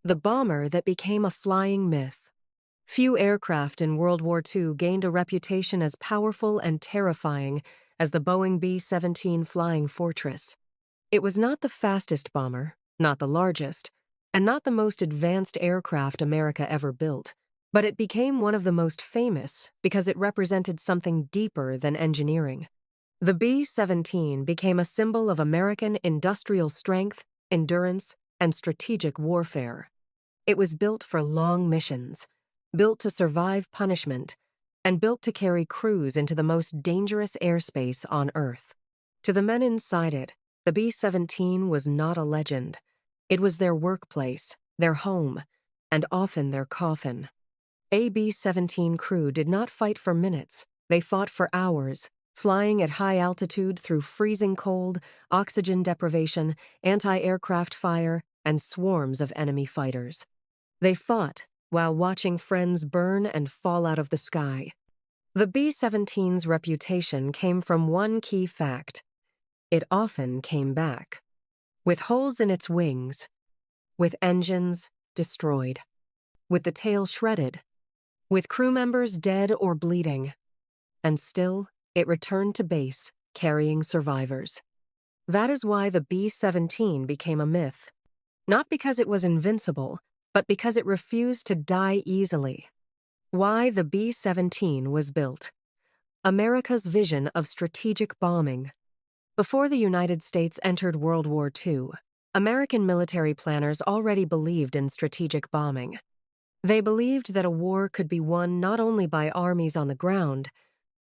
The bomber that became a flying myth. Few aircraft in World War II gained a reputation as powerful and terrifying as the Boeing B-17 Flying Fortress. It was not the fastest bomber, not the largest, and not the most advanced aircraft America ever built, but it became one of the most famous because it represented something deeper than engineering. The B-17 became a symbol of American industrial strength, endurance, and strategic warfare. It was built for long missions, built to survive punishment, and built to carry crews into the most dangerous airspace on Earth. To the men inside it, the B-17 was not a legend. It was their workplace, their home, and often their coffin. A B-17 crew did not fight for minutes. They fought for hours, flying at high altitude through freezing cold, oxygen deprivation, anti-aircraft fire, and swarms of enemy fighters. They fought while watching friends burn and fall out of the sky. The B-17's reputation came from one key fact. It often came back. With holes in its wings, with engines destroyed, with the tail shredded, with crew members dead or bleeding. And still, it returned to base, carrying survivors. That is why the B-17 became a myth. Not because it was invincible, but because it refused to die easily. Why the B-17 was built. America's vision of strategic bombing. Before the United States entered World War II, American military planners already believed in strategic bombing. They believed that a war could be won not only by armies on the ground,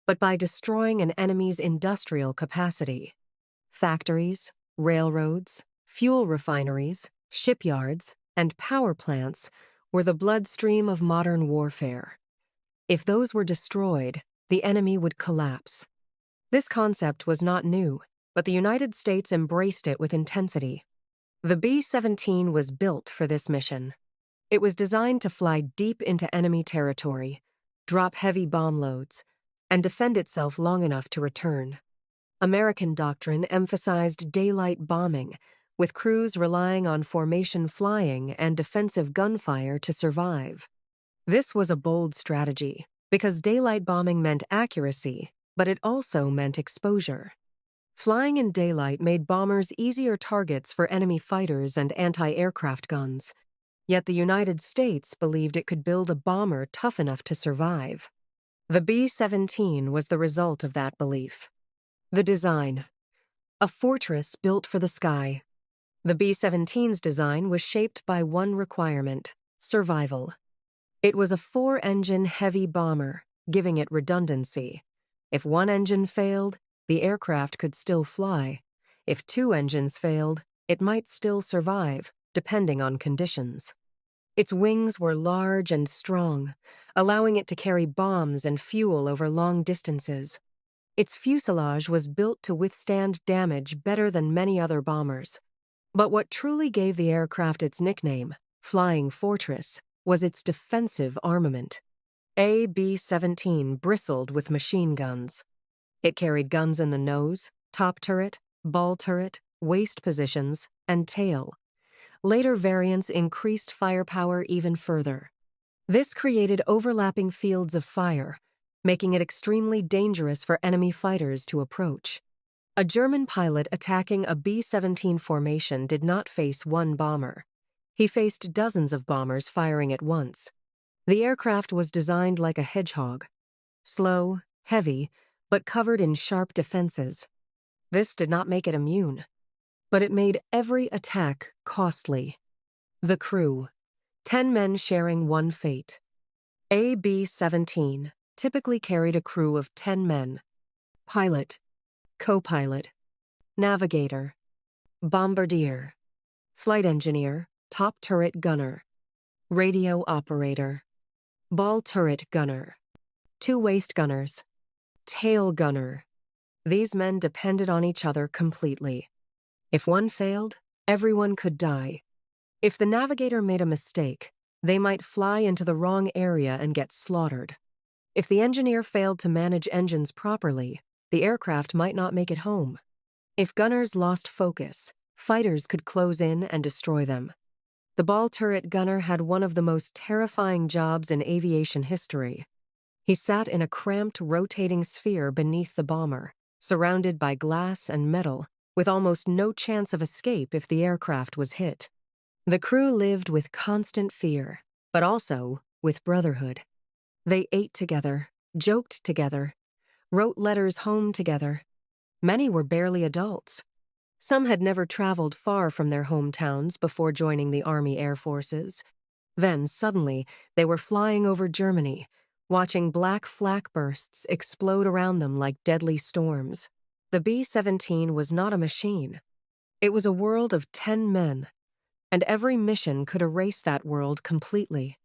but by destroying an enemy's industrial capacity. Factories, railroads, fuel refineries, shipyards, and power plants were the bloodstream of modern warfare. If those were destroyed, the enemy would collapse. This concept was not new, but the United States embraced it with intensity. The B-17 was built for this mission. It was designed to fly deep into enemy territory, drop heavy bomb loads, and defend itself long enough to return. American doctrine emphasized daylight bombing, with crews relying on formation flying and defensive gunfire to survive. This was a bold strategy, because daylight bombing meant accuracy, but it also meant exposure. Flying in daylight made bombers easier targets for enemy fighters and anti-aircraft guns. Yet the United States believed it could build a bomber tough enough to survive. The B-17 was the result of that belief. The design. A fortress built for the sky. The B-17's design was shaped by one requirement: survival. It was a 4-engine heavy bomber, giving it redundancy. If one engine failed, the aircraft could still fly. If 2 engines failed, it might still survive, depending on conditions. Its wings were large and strong, allowing it to carry bombs and fuel over long distances. Its fuselage was built to withstand damage better than many other bombers. But what truly gave the aircraft its nickname, Flying Fortress, was its defensive armament. A B-17 bristled with machine guns. It carried guns in the nose, top turret, ball turret, waist positions, and tail. Later variants increased firepower even further. This created overlapping fields of fire, making it extremely dangerous for enemy fighters to approach. A German pilot attacking a B-17 formation did not face one bomber. He faced dozens of bombers firing at once. The aircraft was designed like a hedgehog. Slow, heavy, but covered in sharp defenses. This did not make it immune, but it made every attack costly. The crew. 10 men sharing one fate. A B-17 typically carried a crew of 10 men. Pilot, co-pilot, navigator, bombardier, flight engineer, top turret gunner, radio operator, ball turret gunner, 2 waist gunners, tail gunner. These men depended on each other completely. If one failed, everyone could die. If the navigator made a mistake, they might fly into the wrong area and get slaughtered. If the engineer failed to manage engines properly, the aircraft might not make it home. If gunners lost focus, fighters could close in and destroy them. The ball turret gunner had one of the most terrifying jobs in aviation history. He sat in a cramped, rotating sphere beneath the bomber, surrounded by glass and metal, with almost no chance of escape if the aircraft was hit. The crew lived with constant fear, but also with brotherhood. They ate together, joked together, wrote letters home together. Many were barely adults. Some had never traveled far from their hometowns before joining the Army Air Forces. Then, suddenly, they were flying over Germany, watching black flak bursts explode around them like deadly storms. The B-17 was not a machine. It was a world of 10 men, and every mission could erase that world completely.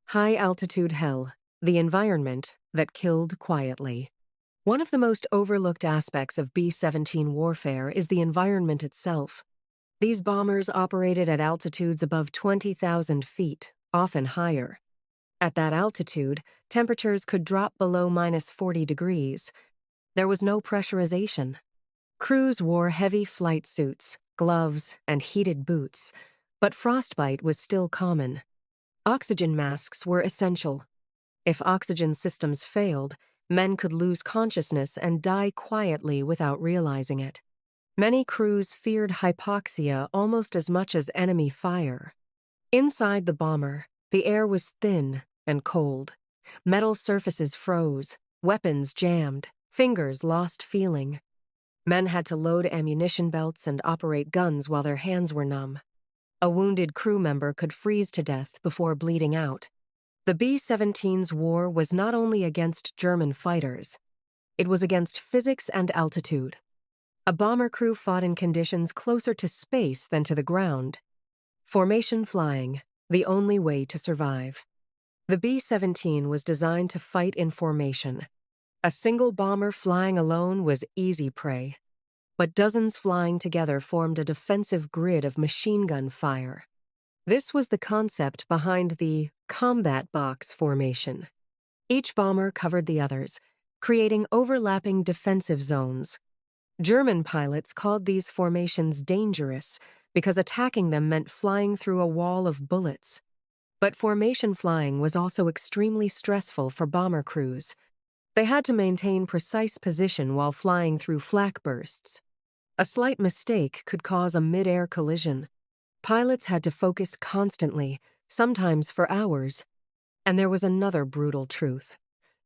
High-altitude hell, the environment that killed quietly. One of the most overlooked aspects of B-17 warfare is the environment itself. These bombers operated at altitudes above 20,000 feet, often higher. At that altitude, temperatures could drop below -40 degrees. There was no pressurization. Crews wore heavy flight suits, gloves, and heated boots, but frostbite was still common. Oxygen masks were essential. If oxygen systems failed, men could lose consciousness and die quietly without realizing it. Many crews feared hypoxia almost as much as enemy fire. Inside the bomber, the air was thin and cold. Metal surfaces froze, weapons jammed, fingers lost feeling. Men had to load ammunition belts and operate guns while their hands were numb. A wounded crew member could freeze to death before bleeding out. The B-17's war was not only against German fighters, it was against physics and altitude. A bomber crew fought in conditions closer to space than to the ground. Formation flying, the only way to survive. The B-17 was designed to fight in formation. A single bomber flying alone was easy prey, but dozens flying together formed a defensive grid of machine gun fire. This was the concept behind the combat box formation. Each bomber covered the others, creating overlapping defensive zones. German pilots called these formations dangerous because attacking them meant flying through a wall of bullets. But formation flying was also extremely stressful for bomber crews. They had to maintain precise position while flying through flak bursts. A slight mistake could cause a mid-air collision. Pilots had to focus constantly, sometimes for hours. And there was another brutal truth.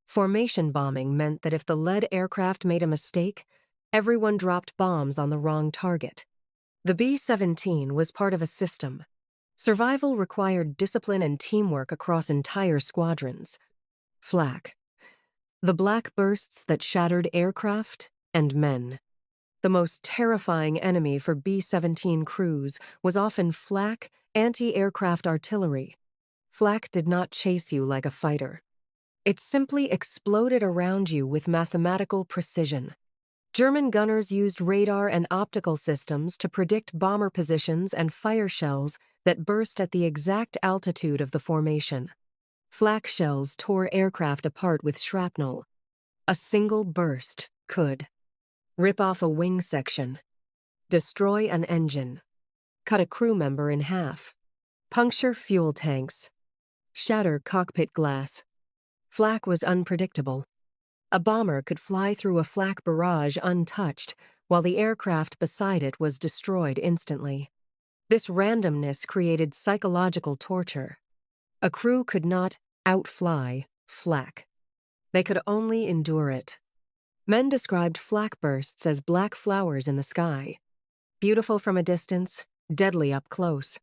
Formation bombing meant that if the lead aircraft made a mistake, everyone dropped bombs on the wrong target. The B-17 was part of a system. Survival required discipline and teamwork across entire squadrons. Flak. The black bursts that shattered aircraft and men. The most terrifying enemy for B-17 crews was often flak, anti-aircraft artillery. Flak did not chase you like a fighter. It simply exploded around you with mathematical precision. German gunners used radar and optical systems to predict bomber positions and fire shells that burst at the exact altitude of the formation. Flak shells tore aircraft apart with shrapnel. A single burst could rip off a wing section, destroy an engine, cut a crew member in half, puncture fuel tanks, shatter cockpit glass. Flak was unpredictable. A bomber could fly through a flak barrage untouched, while the aircraft beside it was destroyed instantly. This randomness created psychological torture. A crew could not outfly flak. They could only endure it. Men described flak bursts as black flowers in the sky. Beautiful from a distance, deadly up close.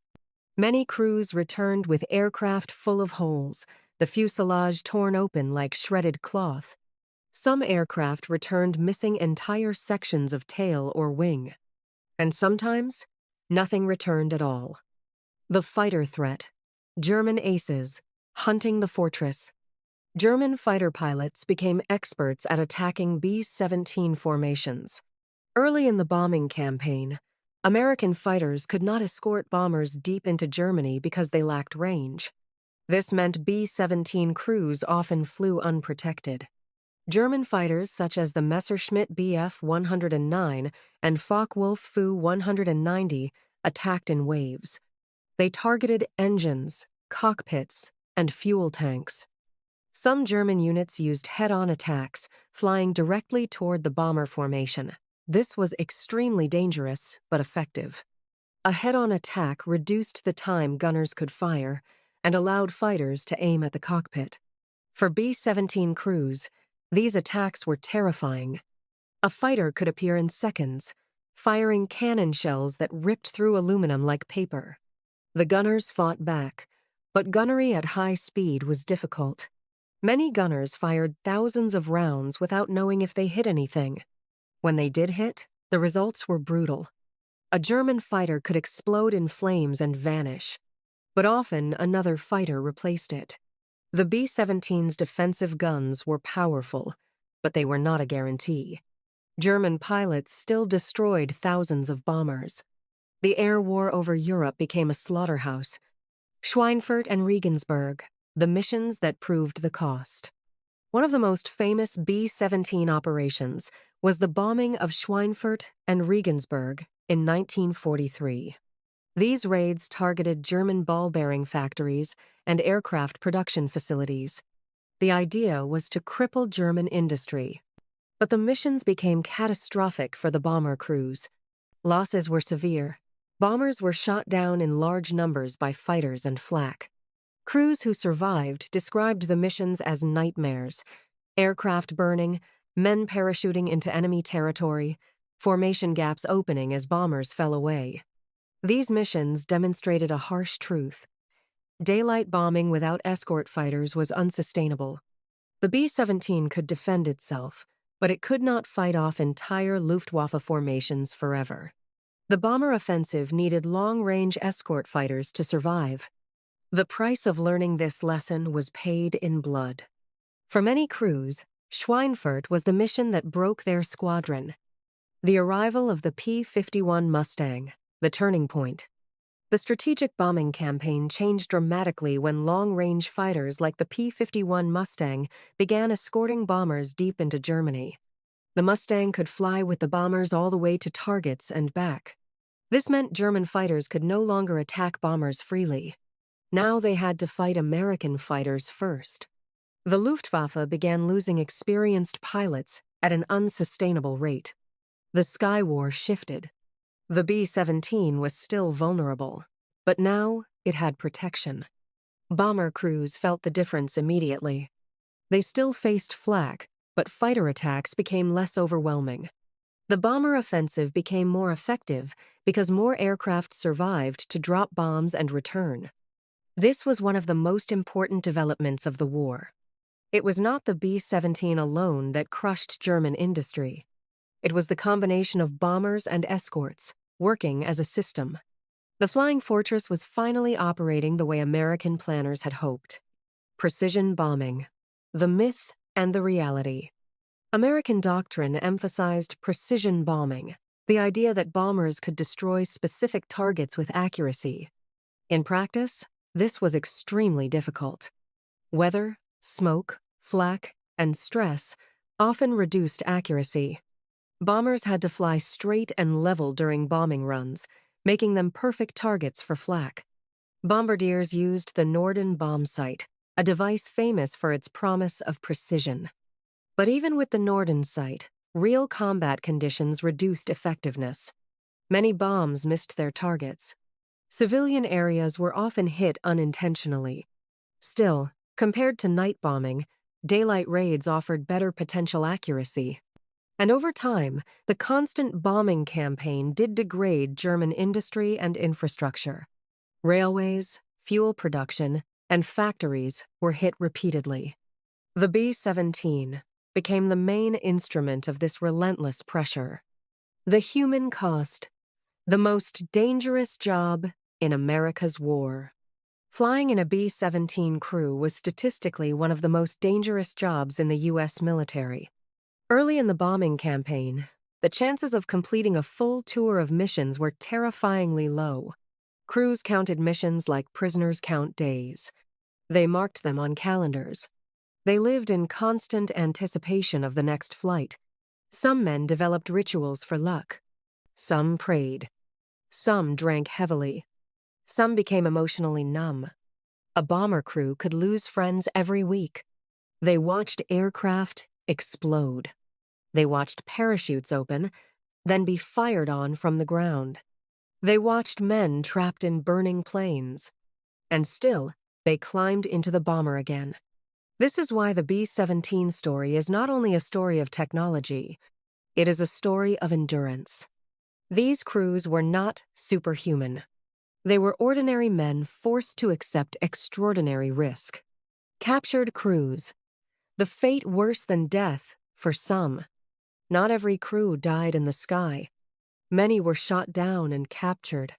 Many crews returned with aircraft full of holes, the fuselage torn open like shredded cloth. Some aircraft returned missing entire sections of tail or wing. And sometimes, nothing returned at all. The fighter threat. German aces, hunting the fortress. German fighter pilots became experts at attacking B-17 formations. Early in the bombing campaign, American fighters could not escort bombers deep into Germany because they lacked range. This meant B-17 crews often flew unprotected. German fighters such as the Messerschmitt Bf 109 and Focke-Wulf Fu 190 attacked in waves. They targeted engines, cockpits, and fuel tanks. Some German units used head-on attacks, flying directly toward the bomber formation. This was extremely dangerous, but effective. A head-on attack reduced the time gunners could fire and allowed fighters to aim at the cockpit. For B-17 crews, these attacks were terrifying. A fighter could appear in seconds, firing cannon shells that ripped through aluminum like paper. The gunners fought back, but gunnery at high speed was difficult. Many gunners fired thousands of rounds without knowing if they hit anything. When they did hit, the results were brutal. A German fighter could explode in flames and vanish, but often another fighter replaced it. The B-17's defensive guns were powerful, but they were not a guarantee. German pilots still destroyed thousands of bombers. The air war over Europe became a slaughterhouse. Schweinfurt and Regensburg, the missions that proved the cost. One of the most famous B-17 operations was the bombing of Schweinfurt and Regensburg in 1943. These raids targeted German ball-bearing factories and aircraft production facilities. The idea was to cripple German industry. But the missions became catastrophic for the bomber crews. Losses were severe. Bombers were shot down in large numbers by fighters and flak. Crews who survived described the missions as nightmares: aircraft burning, men parachuting into enemy territory, formation gaps opening as bombers fell away. These missions demonstrated a harsh truth. Daylight bombing without escort fighters was unsustainable. The B-17 could defend itself, but it could not fight off entire Luftwaffe formations forever. The bomber offensive needed long-range escort fighters to survive. The price of learning this lesson was paid in blood. For many crews, Schweinfurt was the mission that broke their squadron. The arrival of the P-51 Mustang, the turning point. The strategic bombing campaign changed dramatically when long-range fighters like the P-51 Mustang began escorting bombers deep into Germany. The Mustang could fly with the bombers all the way to targets and back. This meant German fighters could no longer attack bombers freely. Now they had to fight American fighters first. The Luftwaffe began losing experienced pilots at an unsustainable rate. The Sky War shifted. The B-17 was still vulnerable, but now it had protection. Bomber crews felt the difference immediately. They still faced flak, but fighter attacks became less overwhelming. The bomber offensive became more effective because more aircraft survived to drop bombs and return. This was one of the most important developments of the war. It was not the B-17 alone that crushed German industry. It was the combination of bombers and escorts, working as a system. The Flying Fortress was finally operating the way American planners had hoped. Precision bombing. The myth and the reality. American doctrine emphasized precision bombing, the idea that bombers could destroy specific targets with accuracy. In practice, this was extremely difficult. Weather, smoke, flak, and stress often reduced accuracy. Bombers had to fly straight and level during bombing runs, making them perfect targets for flak. Bombardiers used the Norden bomb sight, a device famous for its promise of precision. But even with the Norden sight, real combat conditions reduced effectiveness. Many bombs missed their targets. Civilian areas were often hit unintentionally. Still, compared to night bombing, daylight raids offered better potential accuracy. And over time, the constant bombing campaign did degrade German industry and infrastructure. Railways, fuel production, and factories were hit repeatedly. The B-17 became the main instrument of this relentless pressure. The human cost, the most dangerous job in America's war. Flying in a B-17 crew was statistically one of the most dangerous jobs in the U.S. military. Early in the bombing campaign, the chances of completing a full tour of missions were terrifyingly low. Crews counted missions like prisoners count days. They marked them on calendars. They lived in constant anticipation of the next flight. Some men developed rituals for luck. Some prayed. Some drank heavily. Some became emotionally numb. A bomber crew could lose friends every week. They watched aircraft explode. They watched parachutes open, then be fired on from the ground. They watched men trapped in burning planes. And still, they climbed into the bomber again. This is why the B-17 story is not only a story of technology, it is a story of endurance. These crews were not superhuman. They were ordinary men forced to accept extraordinary risk. Captured crews. The fate worse than death for some. Not every crew died in the sky. Many were shot down and captured.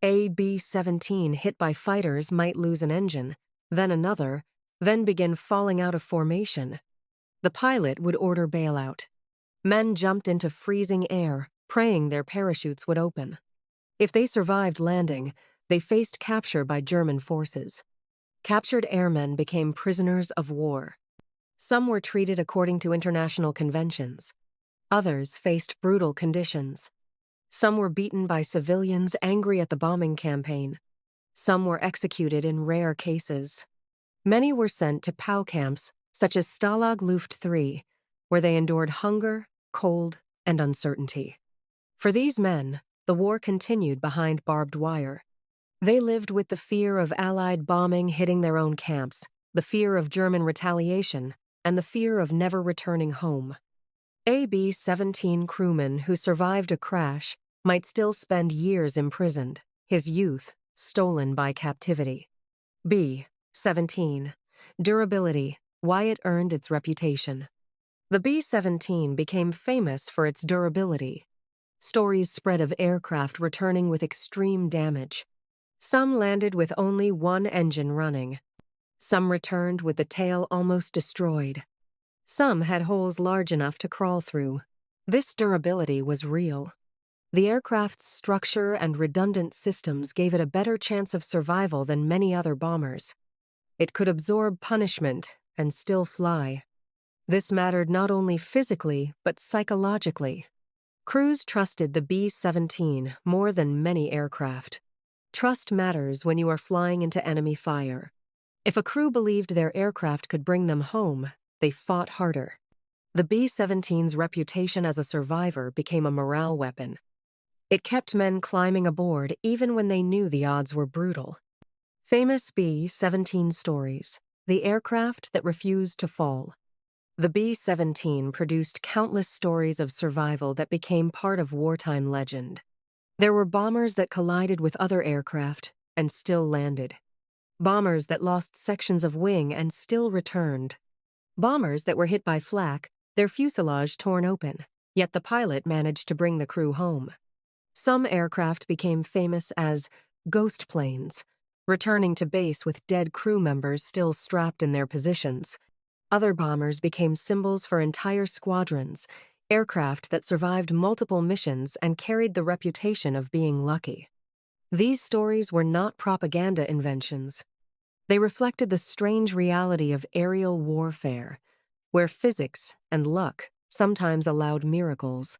A B-17 hit by fighters might lose an engine, then another, then begin falling out of formation. The pilot would order bailout. Men jumped into freezing air, praying their parachutes would open. If they survived landing, they faced capture by German forces. Captured airmen became prisoners of war. Some were treated according to international conventions. Others faced brutal conditions. Some were beaten by civilians angry at the bombing campaign. Some were executed in rare cases. Many were sent to POW camps, such as Stalag Luft III, where they endured hunger, cold, and uncertainty. For these men, the war continued behind barbed wire. They lived with the fear of Allied bombing hitting their own camps, the fear of German retaliation, and the fear of never returning home. A B-17 crewman who survived a crash might still spend years imprisoned, his youth stolen by captivity. B-17. Durability, why it earned its reputation. The B-17 became famous for its durability. Stories spread of aircraft returning with extreme damage. Some landed with only one engine running. Some returned with the tail almost destroyed. Some had holes large enough to crawl through. This durability was real. The aircraft's structure and redundant systems gave it a better chance of survival than many other bombers. It could absorb punishment and still fly. This mattered not only physically, but psychologically. Crews trusted the B-17 more than many aircraft. Trust matters when you are flying into enemy fire. If a crew believed their aircraft could bring them home, they fought harder. The B-17's reputation as a survivor became a morale weapon. It kept men climbing aboard even when they knew the odds were brutal. Famous B-17 stories, the aircraft that refused to fall. The B-17 produced countless stories of survival that became part of wartime legend. There were bombers that collided with other aircraft and still landed. Bombers that lost sections of wing and still returned. Bombers that were hit by flak, their fuselage torn open, yet the pilot managed to bring the crew home. Some aircraft became famous as ghost planes, returning to base with dead crew members still strapped in their positions. Other bombers became symbols for entire squadrons, aircraft that survived multiple missions and carried the reputation of being lucky. These stories were not propaganda inventions. They reflected the strange reality of aerial warfare, where physics and luck sometimes allowed miracles.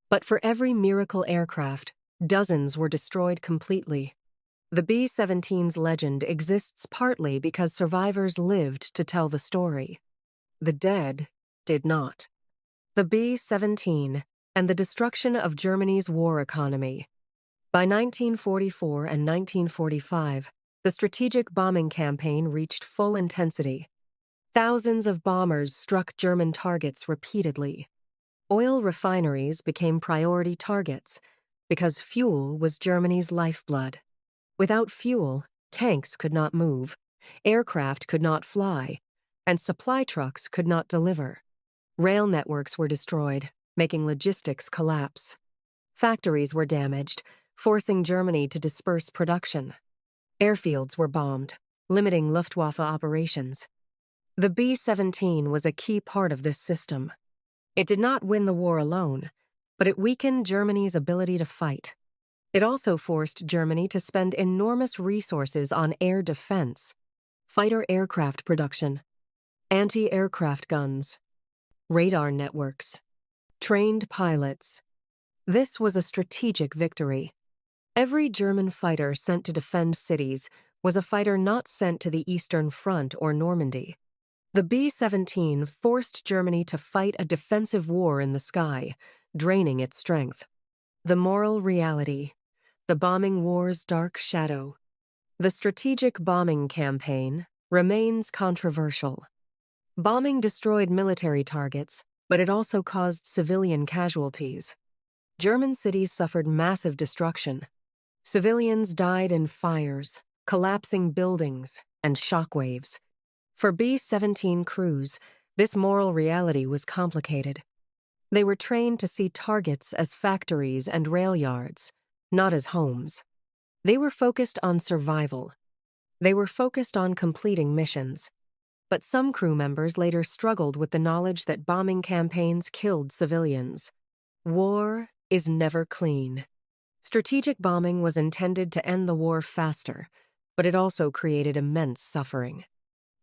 But for every miracle aircraft, dozens were destroyed completely. The B-17's legend exists partly because survivors lived to tell the story. The dead did not. The B-17 and the destruction of Germany's war economy. By 1944 and 1945, the strategic bombing campaign reached full intensity. Thousands of bombers struck German targets repeatedly. Oil refineries became priority targets because fuel was Germany's lifeblood. Without fuel, tanks could not move, aircraft could not fly, and supply trucks could not deliver. Rail networks were destroyed, making logistics collapse. Factories were damaged, forcing Germany to disperse production. Airfields were bombed, limiting Luftwaffe operations. The B-17 was a key part of this system. It did not win the war alone, but it weakened Germany's ability to fight. It also forced Germany to spend enormous resources on air defense, fighter aircraft production, anti-aircraft guns, radar networks, trained pilots. This was a strategic victory. Every German fighter sent to defend cities was a fighter not sent to the Eastern Front or Normandy. The B-17 forced Germany to fight a defensive war in the sky, draining its strength. The moral reality. The bombing war's dark shadow. The strategic bombing campaign remains controversial. Bombing destroyed military targets, but it also caused civilian casualties. German cities suffered massive destruction. Civilians died in fires, collapsing buildings, and shockwaves. For B-17 crews, this moral reality was complicated. They were trained to see targets as factories and rail yards, not as homes. They were focused on survival. They were focused on completing missions. But some crew members later struggled with the knowledge that bombing campaigns killed civilians. War is never clean. Strategic bombing was intended to end the war faster, but it also created immense suffering.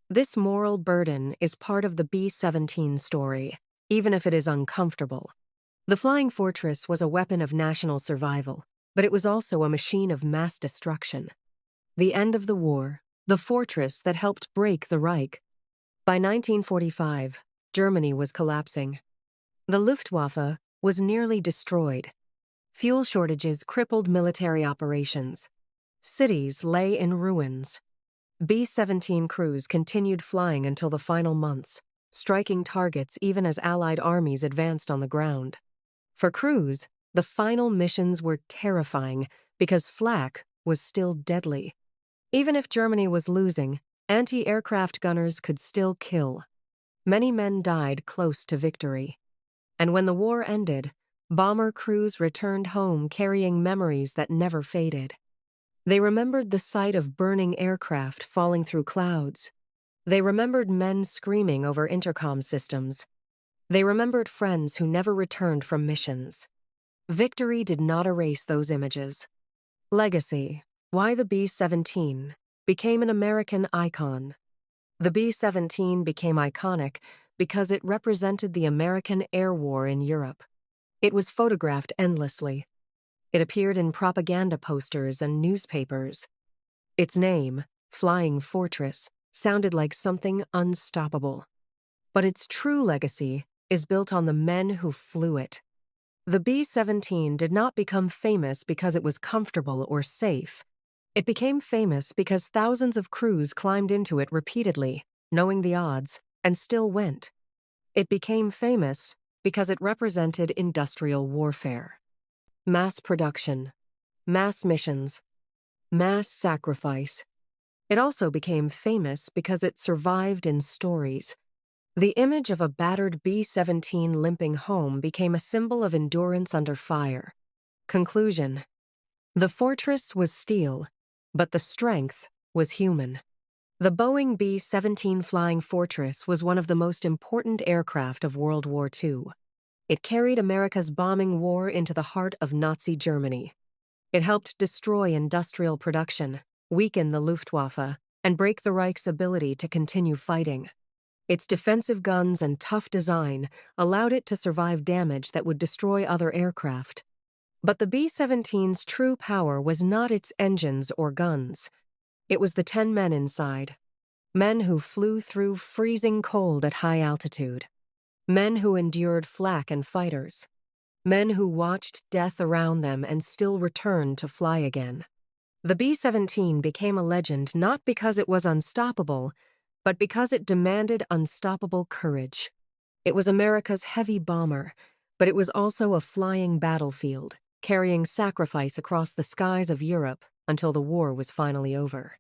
This moral burden is part of the B-17 story, even if it is uncomfortable. The Flying Fortress was a weapon of national survival, but it was also a machine of mass destruction. The end of the war, the fortress that helped break the Reich. By 1945, Germany was collapsing. The Luftwaffe was nearly destroyed. Fuel shortages crippled military operations. Cities lay in ruins. B-17 crews continued flying until the final months, striking targets even as Allied armies advanced on the ground. For crews, the final missions were terrifying because flak was still deadly. Even if Germany was losing, anti-aircraft gunners could still kill. Many men died close to victory. And when the war ended, bomber crews returned home carrying memories that never faded. They remembered the sight of burning aircraft falling through clouds. They remembered men screaming over intercom systems. They remembered friends who never returned from missions. Victory did not erase those images. Legacy. Why the B-17 became an American icon. The B-17 became iconic because it represented the American air war in Europe. It was photographed endlessly. It appeared in propaganda posters and newspapers. Its name, Flying Fortress, sounded like something unstoppable. But its true legacy is built on the men who flew it. The B-17 did not become famous because it was comfortable or safe. It became famous because thousands of crews climbed into it repeatedly, knowing the odds, and still went. It became famous because it represented industrial warfare. Mass production, mass missions, mass sacrifice. It also became famous because it survived in stories. The image of a battered B-17 limping home became a symbol of endurance under fire. Conclusion. The fortress was steel, but the strength was human. The Boeing B-17 Flying Fortress was one of the most important aircraft of World War II. It carried America's bombing war into the heart of Nazi Germany. It helped destroy industrial production, weaken the Luftwaffe, and break the Reich's ability to continue fighting. Its defensive guns and tough design allowed it to survive damage that would destroy other aircraft. But the B-17's true power was not its engines or guns. It was the 10 men inside. Men who flew through freezing cold at high altitude. Men who endured flak and fighters. Men who watched death around them and still returned to fly again. The B-17 became a legend not because it was unstoppable, but because it demanded unstoppable courage. It was America's heavy bomber, but it was also a flying battlefield, carrying sacrifice across the skies of Europe until the war was finally over.